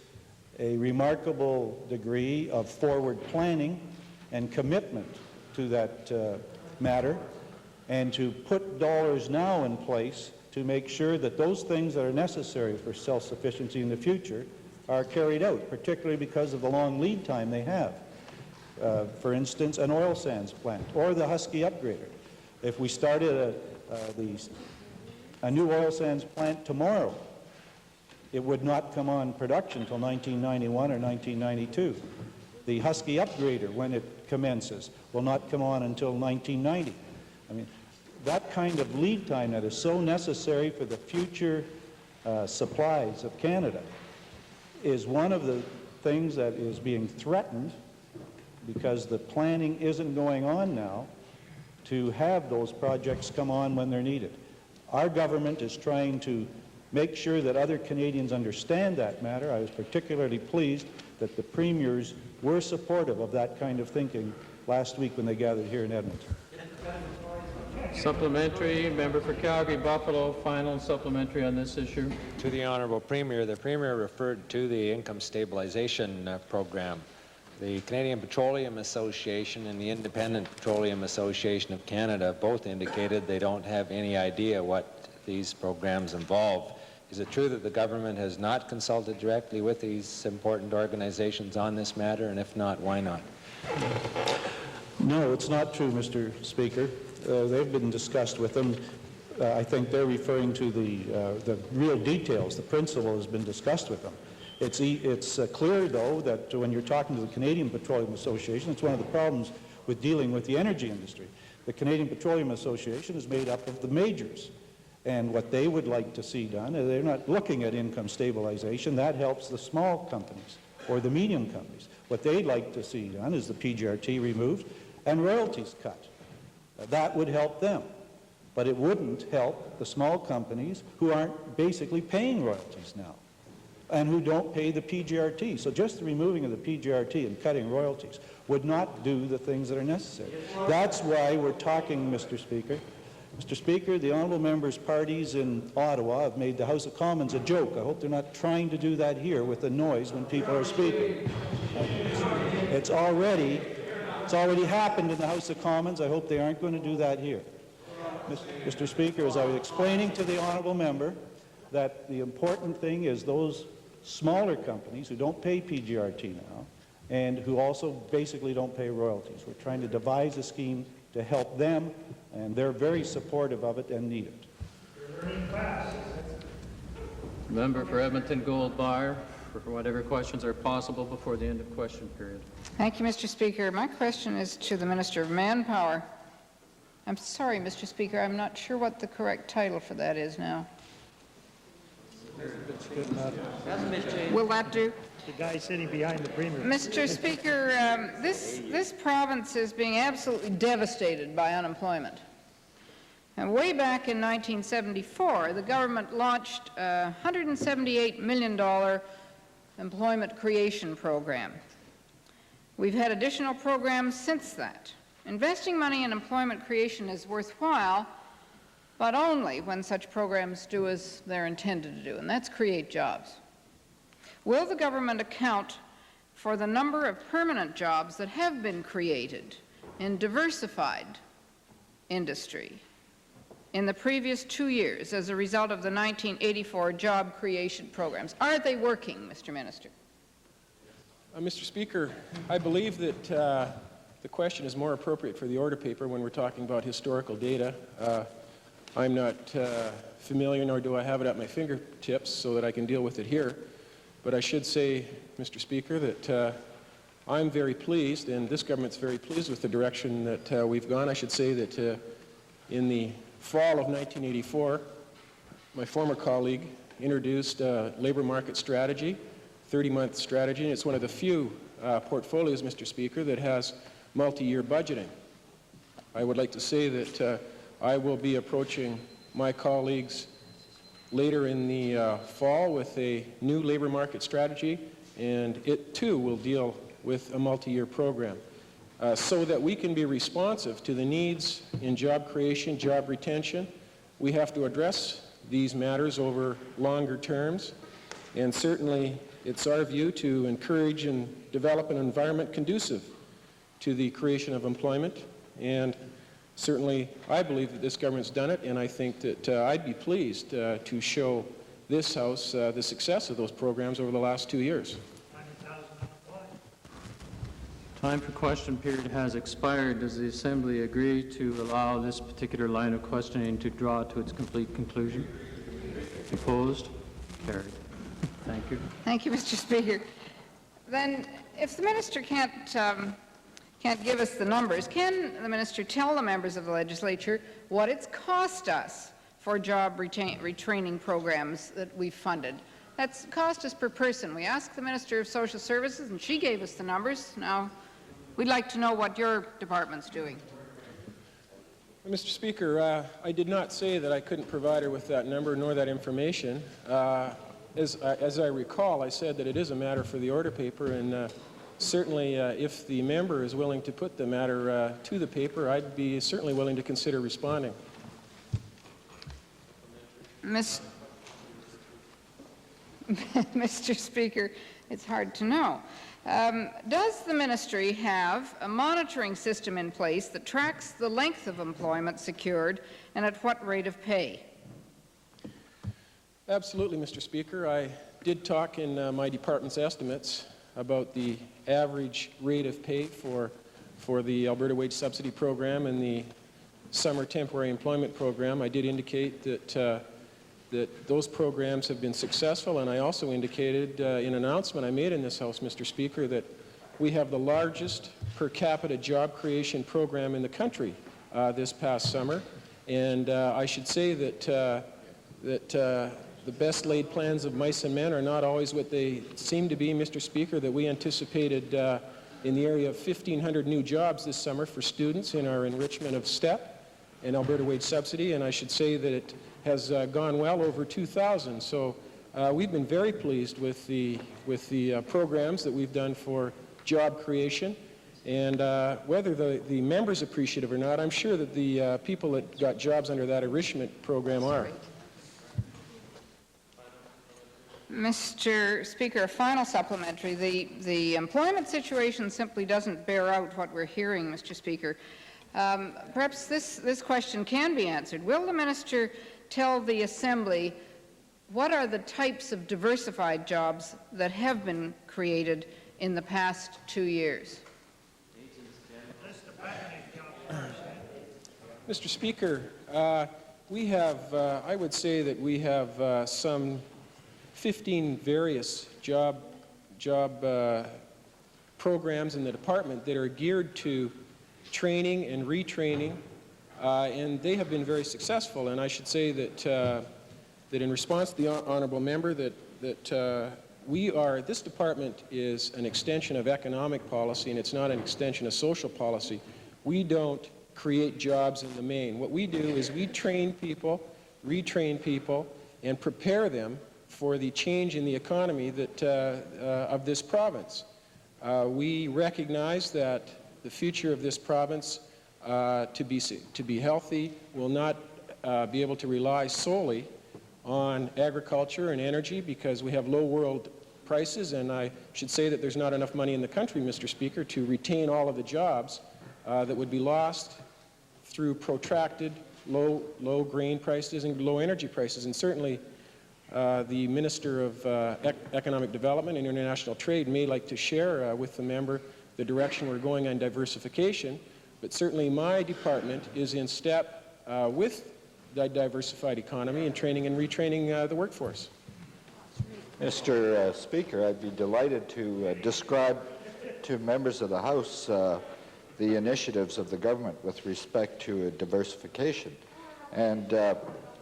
a remarkable degree of forward planning and commitment to that matter, and to put dollars now in place to make sure that those things that are necessary for self-sufficiency in the future are carried out, particularly because of the long lead time they have. For instance, an oil sands plant or the Husky upgrader. If we started a new oil sands plant tomorrow, it would not come on production until 1991 or 1992. The Husky upgrader, when it commences, will not come on until 1990. I mean, that kind of lead time that is so necessary for the future supplies of Canada is one of the things that is being threatened because the planning isn't going on now to have those projects come on when they're needed. Our government is trying to make sure that other Canadians understand that matter. I was particularly pleased that the premiers were supportive of that kind of thinking last week when they gathered here in Edmonton. Supplementary, member for Calgary-Buffalo, final supplementary on this issue. To the Honourable Premier, the Premier referred to the income stabilization program. The Canadian Petroleum Association and the Independent Petroleum Association of Canada both indicated they don't have any idea what these programs involve. Is it true that the government has not consulted directly with these important organizations on this matter, and if not, why not? No, it's not true, Mr. Speaker. They've been discussed with them. I think they're referring to the real details. The principle has been discussed with them. It's clear, though, that when you're talking to the Canadian Petroleum Association, it's one of the problems with dealing with the energy industry. The Canadian Petroleum Association is made up of the majors. And what they would like to see done, they're not looking at income stabilization. That helps the small companies or the medium companies. What they'd like to see done is the PGRT removed and royalties cut. That would help them. But it wouldn't help the small companies who aren't basically paying royalties now and who don't pay the PGRT. So just the removing of the PGRT and cutting royalties would not do the things that are necessary. That's why we're talking, Mr. Speaker. Mr. Speaker, the honourable members' parties in Ottawa have made the House of Commons a joke. I hope they're not trying to do that here with the noise when people are speaking. It's already happened in the House of Commons. I hope they aren't going to do that here. Mr. Speaker, as I was explaining to the honourable member, that the important thing is those smaller companies who don't pay PGRT now and who also basically don't pay royalties. We're trying to devise a scheme to help them, and they're very supportive of it and need it. Member for Edmonton Gold Bar, for whatever questions are possible before the end of question period. Thank you, Mr. Speaker. My question is to the Minister of Manpower. I'm sorry, Mr. Speaker, I'm not sure what the correct title for that is now. Will that do? The guy sitting behind the Premier. Mr. Speaker, this province is being absolutely devastated by unemployment. And way back in 1974, the government launched a $178 million employment creation program. We've had additional programs since that. Investing money in employment creation is worthwhile, but only when such programs do as they're intended to do, and that's create jobs. Will the government account for the number of permanent jobs that have been created in diversified industry in the previous 2 years as a result of the 1984 job creation programs? Are they working, Mr. Minister? Mr. Speaker, I believe that the question is more appropriate for the order paper when we're talking about historical data. I'm not familiar, nor do I have it at my fingertips so that I can deal with it here. But I should say, Mr. Speaker, that I'm very pleased, and this government's very pleased with the direction that we've gone. I should say that in the fall of 1984, my former colleague introduced a labor market strategy, 30-month strategy, and it's one of the few portfolios, Mr. Speaker, that has multi-year budgeting. I would like to say that I will be approaching my colleagues later in the fall with a new labor market strategy, and it too will deal with a multi-year program so that we can be responsive to the needs in job creation, job retention. We have to address these matters over longer terms, and certainly it's our view to encourage and develop an environment conducive to the creation of employment. And certainly I believe that this government's done it, and I think that I'd be pleased to show this House the success of those programs over the last 2 years. Time for question period has expired. Does the Assembly agree to allow this particular line of questioning to draw to its complete conclusion? Opposed? Carried. Thank you. Thank you, Mr. Speaker. Then, if the minister can't give us the numbers, can the minister tell the members of the legislature what it's cost us for job retraining programs that we've funded? That's cost us per person. We asked the Minister of Social Services, and she gave us the numbers. Now, we'd like to know what your department's doing. Mr. Speaker, I did not say that I couldn't provide her with that number nor that information. As I recall, I said that it is a matter for the order paper, and certainly if the member is willing to put the matter to the paper, I'd be certainly willing to consider responding. Mr. Speaker, it's hard to know. Does the ministry have a monitoring system in place that tracks the length of employment secured and at what rate of pay? Absolutely, Mr. Speaker. I did talk in my department's estimates about the average rate of pay for the Alberta Wage Subsidy Program and the Summer Temporary Employment Program. I did indicate that that those programs have been successful, and I also indicated in an announcement I made in this House, Mr. Speaker, that we have the largest per capita job creation program in the country this past summer. And I should say that, the best laid plans of mice and men are not always what they seem to be, Mr. Speaker, that we anticipated in the area of 1,500 new jobs this summer for students in our enrichment of STEP and Alberta wage subsidy, and I should say that it has gone well over 2,000. So we've been very pleased with the programs that we've done for job creation. And whether the members appreciate it or not, I'm sure that the people that got jobs under that enrichment program are. Mr. Speaker, a final supplementary. The employment situation simply doesn't bear out what we're hearing, Mr. Speaker. Perhaps this question can be answered. Will the minister tell the Assembly what are the types of diversified jobs that have been created in the past 2 years? Mr. Speaker, we have, I would say that we have some 15 various job programs in the department that are geared to training and retraining, and they have been very successful. And I should say that that in response to the honourable member, that this department is an extension of economic policy, and it's not an extension of social policy. We don't create jobs in the main. What we do is we train people, retrain people, and prepare them for the change in the economy that, of this province. We recognize that the future of this province, to be healthy, will not be able to rely solely on agriculture and energy, because we have low world prices, and I should say that there's not enough money in the country, Mr. Speaker, to retain all of the jobs that would be lost through protracted low grain prices and low energy prices. And certainly the Minister of Economic Development and International Trade may like to share with the member the direction we're going on diversification, but certainly my department is in step with the diversified economy and training and retraining the workforce. Mr. Speaker, I'd be delighted to describe to members of the House the initiatives of the government with respect to diversification. And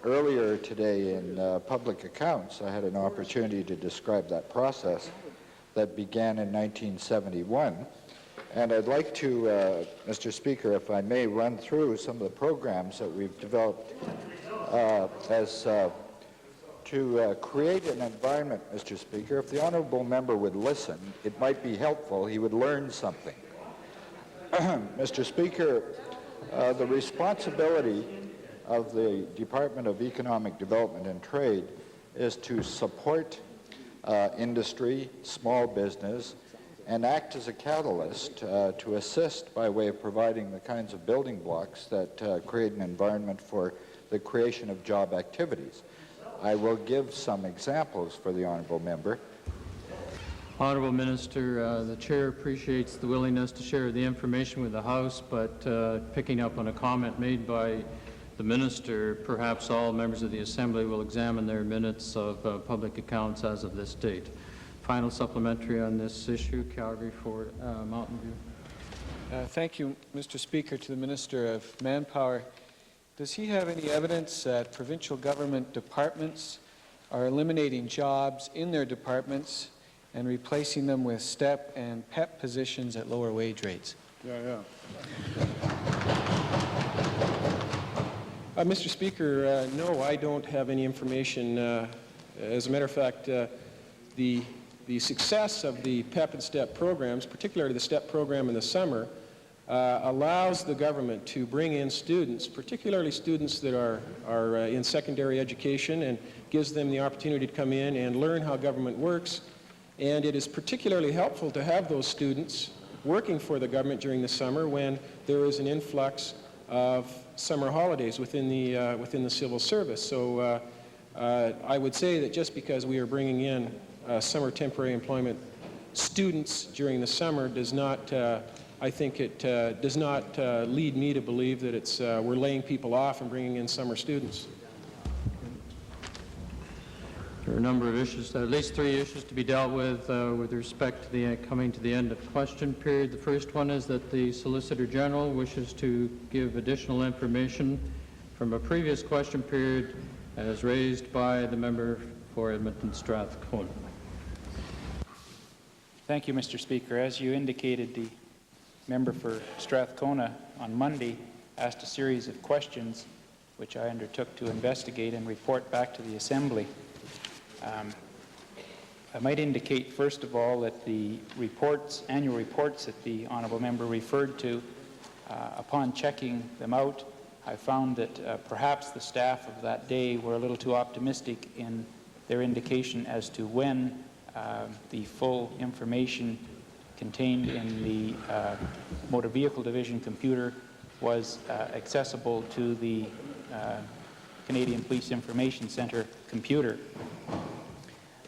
earlier today in public accounts, I had an opportunity to describe that process that began in 1971. And I'd like to, Mr. Speaker, if I may, run through some of the programs that we've developed to create an environment, Mr. Speaker. If the honourable member would listen, it might be helpful. He would learn something. Mr. Speaker, the responsibility of the Department of Economic Development and Trade is to support industry, small business, and act as a catalyst to assist by way of providing the kinds of building blocks that create an environment for the creation of job activities. I will give some examples for the honourable member. Honourable Minister, the Chair appreciates the willingness to share the information with the House, but picking up on a comment made by the Minister, perhaps all members of the Assembly will examine their minutes of public accounts as of this date. Final supplementary on this issue, Calgary for Mountain View. Thank you, Mr. Speaker. To the Minister of Manpower, does he have any evidence that provincial government departments are eliminating jobs in their departments and replacing them with STEP and PEP positions at lower wage rates? Mr. Speaker, no, I don't have any information. As a matter of fact, the success of the PEP and STEP programs, particularly the STEP program in the summer, allows the government to bring in students, particularly students that are in secondary education, and gives them the opportunity to come in and learn how government works. And it is particularly helpful to have those students working for the government during the summer when there is an influx of summer holidays within the civil service. So I would say that just because we are bringing in summer temporary employment students during the summer does not, I think it does not lead me to believe that it's we're laying people off and bringing in summer students. are a number of issues, at least 3 issues to be dealt with respect to the coming to the end of question period. The first one is that the Solicitor General wishes to give additional information from a previous question period as raised by the member for Edmonton Strathcona. Thank you, Mr. Speaker. As you indicated, the member for Strathcona on Monday asked a series of questions which I undertook to investigate and report back to the Assembly. I might indicate, first of all, that the annual reports that the honourable member referred to, upon checking them out, I found that perhaps the staff of that day were a little too optimistic in their indication as to when the full information contained in the Motor Vehicle Division computer was accessible to the Canadian Police Information Centre computer.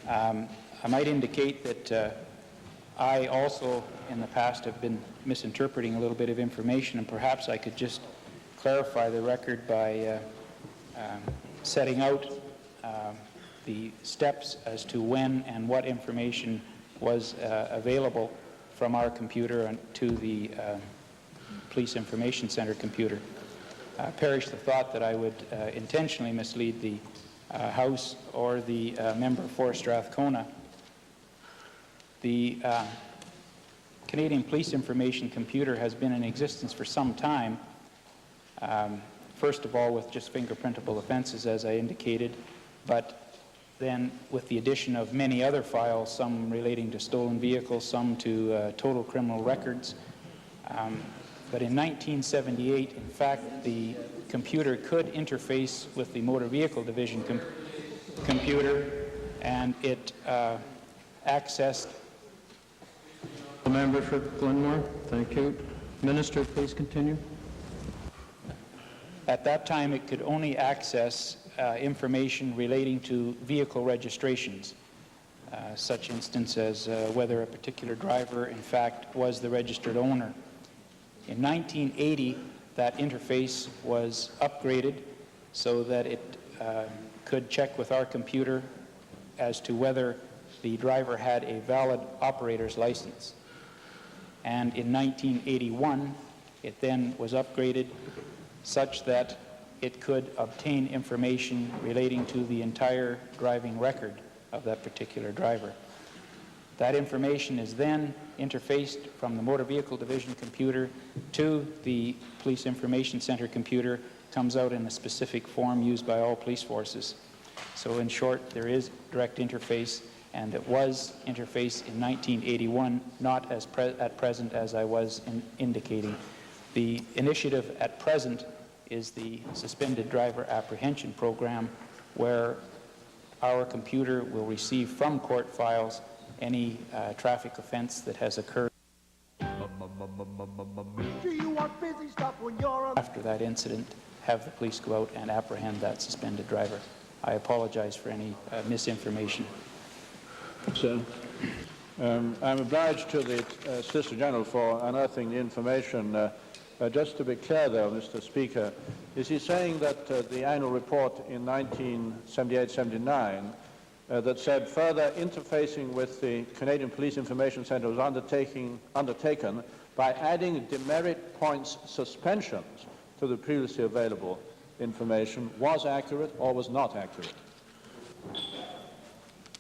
I might indicate that I also in the past have been misinterpreting a little bit of information, and perhaps I could just clarify the record by setting out the steps as to when and what information was available from our computer to the Police Information Centre computer. Perish the thought that I would intentionally mislead the House or the member for Strathcona. The Canadian Police Information Computer has been in existence for some time, first of all with just fingerprintable offences, as I indicated, but then with the addition of many other files, some relating to stolen vehicles, some to total criminal records. But in 1978, in fact, the computer could interface with the Motor Vehicle Division computer, and it accessed... The member for Glenmore, thank you. Minister, please continue. At that time, it could only access information relating to vehicle registrations, such instance as whether a particular driver, in fact, was the registered owner. In 1980, that interface was upgraded so that it could check with our computer as to whether the driver had a valid operator's license. And in 1981, it then was upgraded such that it could obtain information relating to the entire driving record of that particular driver. That information is then interfaced from the Motor Vehicle Division computer to the Police Information Centre computer, comes out in a specific form used by all police forces. So in short, there is direct interface, and it was interfaced in 1981, not as at present as I was indicating. The initiative at present is the Suspended Driver Apprehension Program, where our computer will receive from court files any traffic offense that has occurred after that incident, have the police go out and apprehend that suspended driver. I apologize for any misinformation. So, I'm obliged to the Solicitor General for unearthing the information. Just to be clear, though, Mr. Speaker, is he saying that the annual report in 1978-79 that said further interfacing with the Canadian Police Information Centre was undertaken by adding demerit points suspensions to the previously available information was accurate or was not accurate?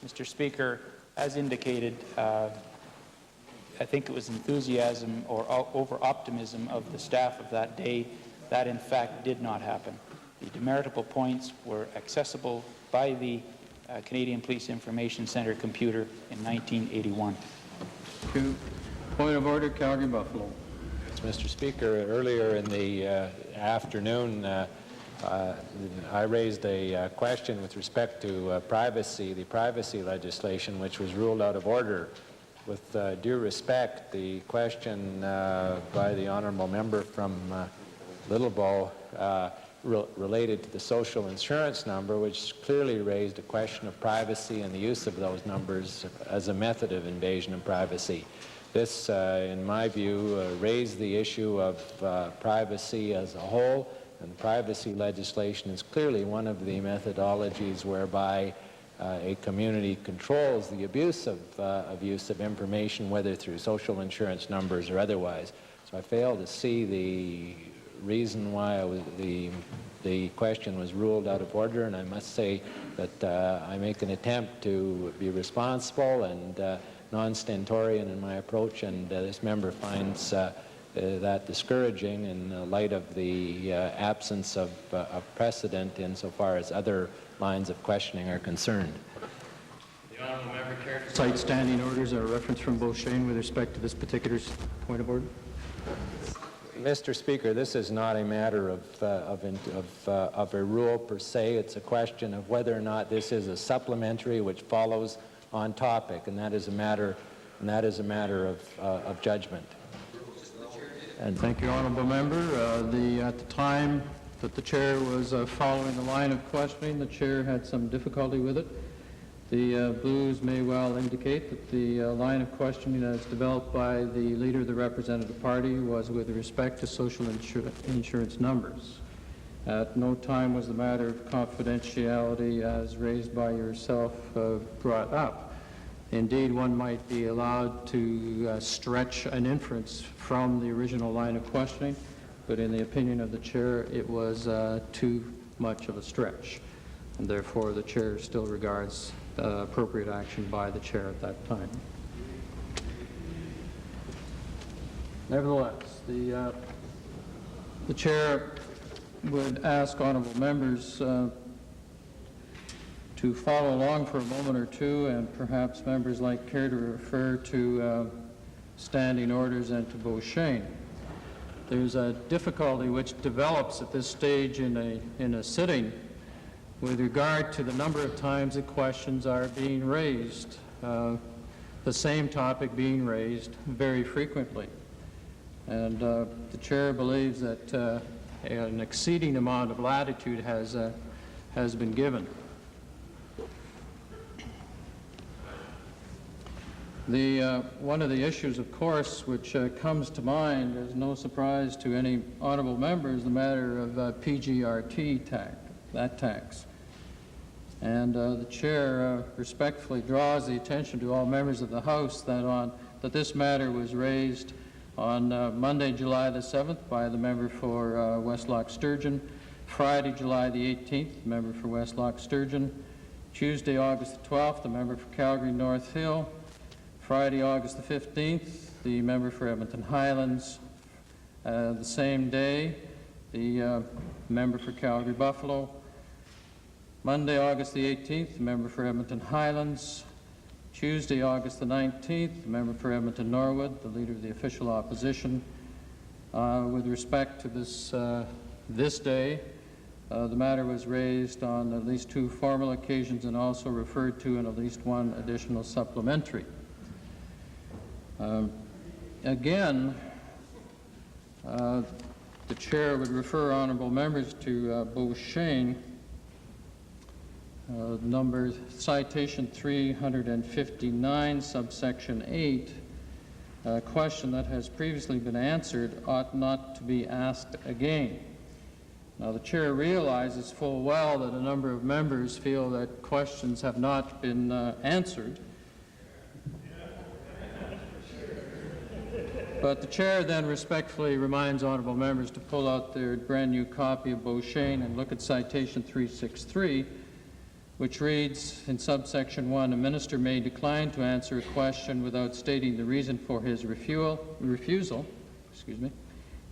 Mr. Speaker, as indicated, I think it was enthusiasm or over-optimism of the staff of that day. That, in fact, did not happen. The demeritable points were accessible by the Canadian Police Information Centre computer in 1981. Thank you. Point of order, Calgary Buffalo. Mr. Speaker, earlier in the afternoon, I raised a question with respect to privacy, the privacy legislation, which was ruled out of order. With due respect, the question by the honourable member from Littlebow related to the social insurance number, which clearly raised a question of privacy and the use of those numbers as a method of invasion of privacy. This, in my view, raised the issue of privacy as a whole, and privacy legislation is clearly one of the methodologies whereby a community controls the abuse of use of information, whether through social insurance numbers or otherwise. So I fail to see the reason why the question was ruled out of order, and I must say that I make an attempt to be responsible and non-stentorian in my approach, and this member finds that discouraging in light of the absence of precedent insofar as other lines of questioning are concerned. The honourable member care to cite standing orders or reference from Beauchesne with respect to this particular point of order? Mr. Speaker, this is not a matter of a rule per se. It's a question of whether or not this is a supplementary which follows on topic, and that is a matter of judgment. And thank you, honourable member. At the time that the chair was following the line of questioning, the chair had some difficulty with it. The blues may well indicate that the line of questioning as developed by the leader of the representative party was with respect to social insurance numbers. At no time was the matter of confidentiality as raised by yourself brought up. Indeed, one might be allowed to stretch an inference from the original line of questioning, but in the opinion of the chair, it was too much of a stretch. And therefore, the chair still regards appropriate action by the chair at that time. Nevertheless, the chair would ask honourable members to follow along for a moment or two, and perhaps members like care to refer to standing orders and to Beauchesne. There's a difficulty which develops at this stage in a sitting with regard to the number of times that questions are being raised, the same topic being raised very frequently. And the chair believes that an exceeding amount of latitude has been given. One of the issues, of course, which comes to mind as no surprise to any honourable member is the matter of PGRT tax. And the chair respectfully draws the attention to all members of the House that this matter was raised on Monday, July the 7th by the member for Westlock Sturgeon, Friday, July the 18th, the member for Westlock Sturgeon, Tuesday, August the 12th, the member for Calgary North Hill, Friday, August the 15th, the member for Edmonton Highlands. The same day, the member for Calgary Buffalo. Monday, August the 18th, the member for Edmonton Highlands. Tuesday, August the 19th, the member for Edmonton Norwood, the leader of the official opposition. With respect to this day, the matter was raised on at least 2 formal occasions and also referred to in at least 1 additional supplementary. Again, the chair would refer honourable members to Beauchesne, number citation 359, subsection 8. A question that has previously been answered ought not to be asked again. Now, the chair realizes full well that a number of members feel that questions have not been answered. But the chair then respectfully reminds honourable members to pull out their brand new copy of Beauchesne and look at citation 363, which reads in subsection 1, a minister may decline to answer a question without stating the reason for his refusal,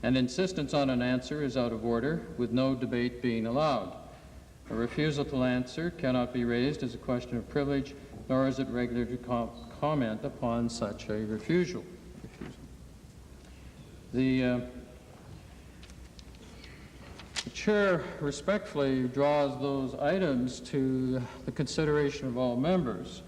and insistence on an answer is out of order, with no debate being allowed. A refusal to answer cannot be raised as a question of privilege, nor is it regular to comment upon such a refusal. The chair respectfully draws those items to the consideration of all members.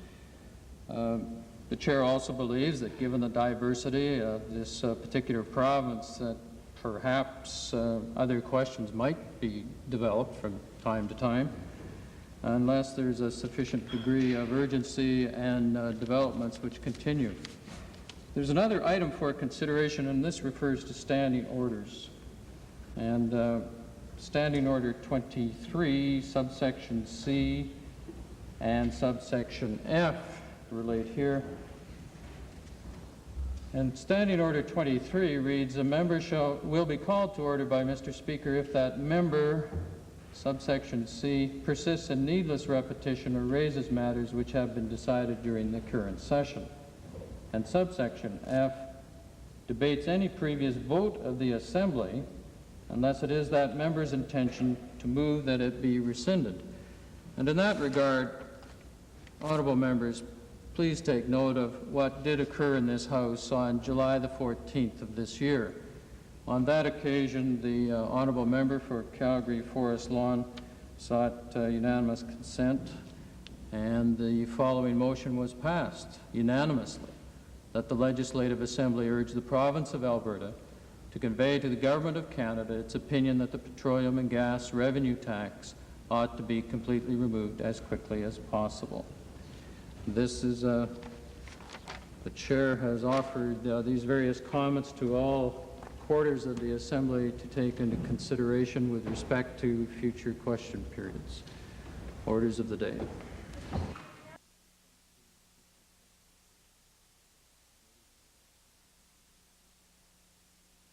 The chair also believes that given the diversity of this particular province, that perhaps other questions might be developed from time to time, unless there's a sufficient degree of urgency and developments which continue. There's another item for consideration, and this refers to standing orders. And Standing Order 23, subsection C, and subsection F relate here. And Standing Order 23 reads, a member will be called to order by Mr. Speaker if that member, subsection C, persists in needless repetition or raises matters which have been decided during the current session. And subsection F debates any previous vote of the Assembly unless it is that member's intention to move that it be rescinded. And in that regard, honorable members, please take note of what did occur in this House on July the 14th of this year. On that occasion, the honorable member for Calgary Forest Lawn sought unanimous consent, and the following motion was passed unanimously, that the Legislative Assembly urge the province of Alberta to convey to the Government of Canada its opinion that the petroleum and gas revenue tax ought to be completely removed as quickly as possible. This is, the Chair has offered these various comments to all quarters of the Assembly to take into consideration with respect to future question periods. Orders of the day.